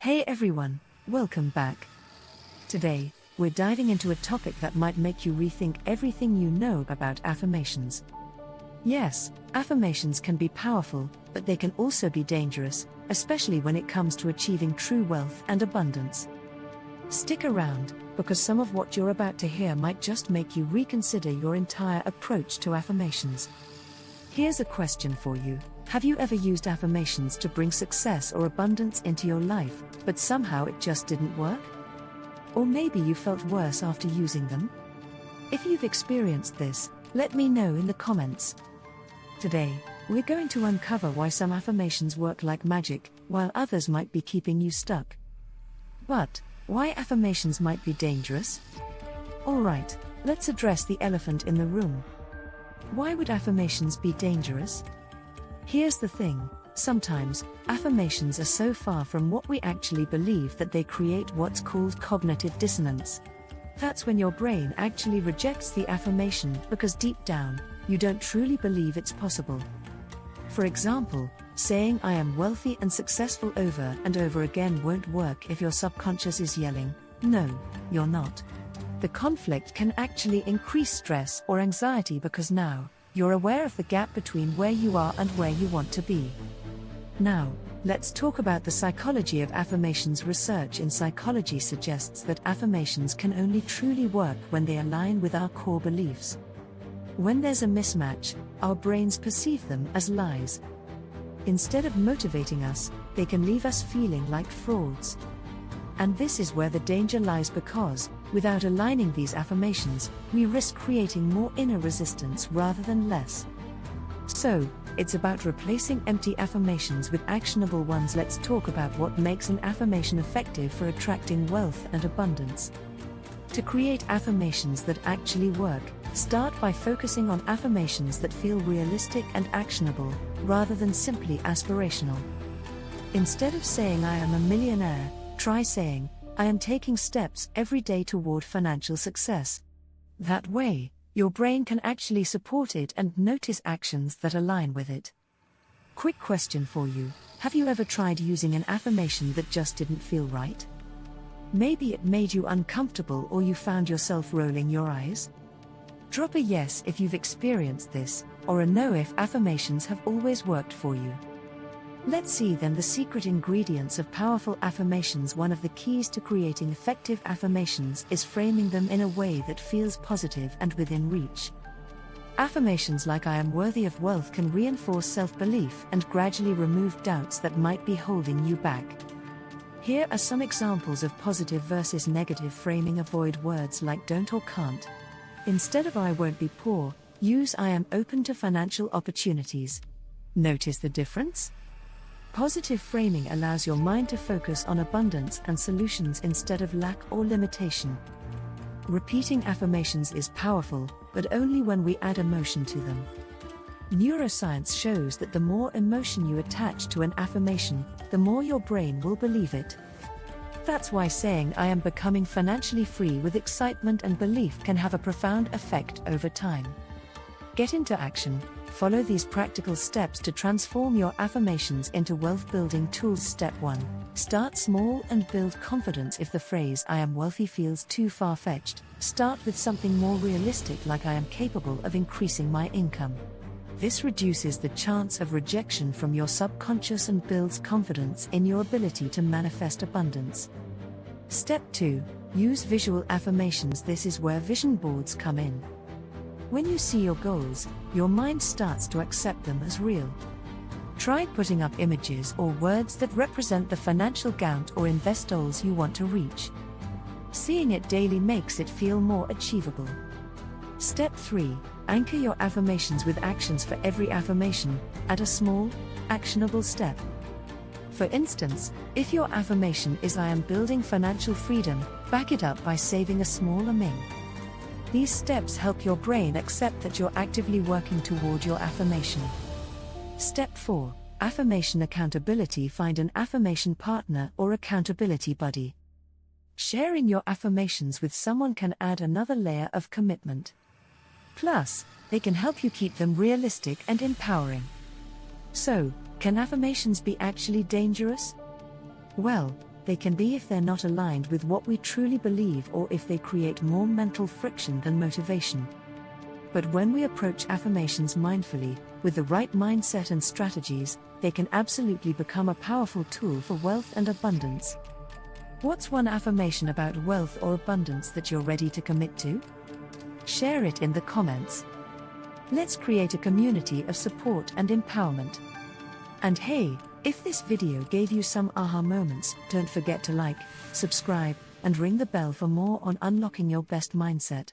Hey everyone, welcome back. Today, we're diving into a topic that might make you rethink everything you know about affirmations. Yes, affirmations can be powerful, but they can also be dangerous, especially when it comes to achieving true wealth and abundance. Stick around, because some of what you're about to hear might just make you reconsider your entire approach to affirmations. Here's a question for you. Have you ever used affirmations to bring success or abundance into your life, but somehow it just didn't work? Or maybe you felt worse after using them? If you've experienced this, let me know in the comments. Today, we're going to uncover why some affirmations work like magic, while others might be keeping you stuck. But why affirmations might be dangerous? Alright, let's address the elephant in the room. Why would affirmations be dangerous? Here's the thing, sometimes, affirmations are so far from what we actually believe that they create what's called cognitive dissonance. That's when your brain actually rejects the affirmation because deep down, you don't truly believe it's possible. For example, saying "I am wealthy and successful" over and over again won't work if your subconscious is yelling, "No, you're not." The conflict can actually increase stress or anxiety because now, you're aware of the gap between where you are and where you want to be. Now, let's talk about the psychology of affirmations. Research in psychology suggests that affirmations can only truly work when they align with our core beliefs. When there's a mismatch, our brains perceive them as lies. Instead of motivating us, they can leave us feeling like frauds. And this is where the danger lies because, without aligning these affirmations, we risk creating more inner resistance rather than less. So, it's about replacing empty affirmations with actionable ones. Let's talk about what makes an affirmation effective for attracting wealth and abundance. To create affirmations that actually work, start by focusing on affirmations that feel realistic and actionable, rather than simply aspirational. Instead of saying "I am a millionaire," try saying, "I am taking steps every day toward financial success." That way, your brain can actually support it and notice actions that align with it. Quick question for you, have you ever tried using an affirmation that just didn't feel right? Maybe it made you uncomfortable or you found yourself rolling your eyes? Drop a yes if you've experienced this, or a no if affirmations have always worked for you. Let's see then the secret ingredients of powerful affirmations. One of the keys to creating effective affirmations is framing them in a way that feels positive and within reach. Affirmations like "I am worthy of wealth" can reinforce self-belief and gradually remove doubts that might be holding you back. Here are some examples of positive versus negative framing. Avoid words like "don't" or "can't." Instead of "I won't be poor," use "I am open to financial opportunities." Notice the difference? Positive framing allows your mind to focus on abundance and solutions instead of lack or limitation. Repeating affirmations is powerful, but only when we add emotion to them. Neuroscience shows that the more emotion you attach to an affirmation, the more your brain will believe it. That's why saying "I am becoming financially free" with excitement and belief can have a profound effect over time. Get into action. Follow these practical steps to transform your affirmations into wealth-building tools. Step 1. Start small and build confidence. If the phrase "I am wealthy" feels too far-fetched, start with something more realistic like "I am capable of increasing my income." This reduces the chance of rejection from your subconscious and builds confidence in your ability to manifest abundance. Step 2. Use visual affirmations. This is where vision boards come in. When you see your goals, your mind starts to accept them as real. Try putting up images or words that represent the financial goal or invest goals you want to reach. Seeing it daily makes it feel more achievable. Step 3. Anchor your affirmations with actions. For every affirmation, add a small, actionable step. For instance, if your affirmation is "I am building financial freedom," back it up by saving a small amount. These steps help your brain accept that you're actively working toward your affirmation. Step 4. Affirmation accountability. Find an affirmation partner or accountability buddy. Sharing your affirmations with someone can add another layer of commitment. Plus, they can help you keep them realistic and empowering. So, can affirmations be actually dangerous? Well, they can be if they're not aligned with what we truly believe or if they create more mental friction than motivation. But when we approach affirmations mindfully, with the right mindset and strategies, they can absolutely become a powerful tool for wealth and abundance. What's one affirmation about wealth or abundance that you're ready to commit to? Share it in the comments. Let's create a community of support and empowerment. And hey, if this video gave you some aha moments, don't forget to like, subscribe, and ring the bell for more on unlocking your best mindset.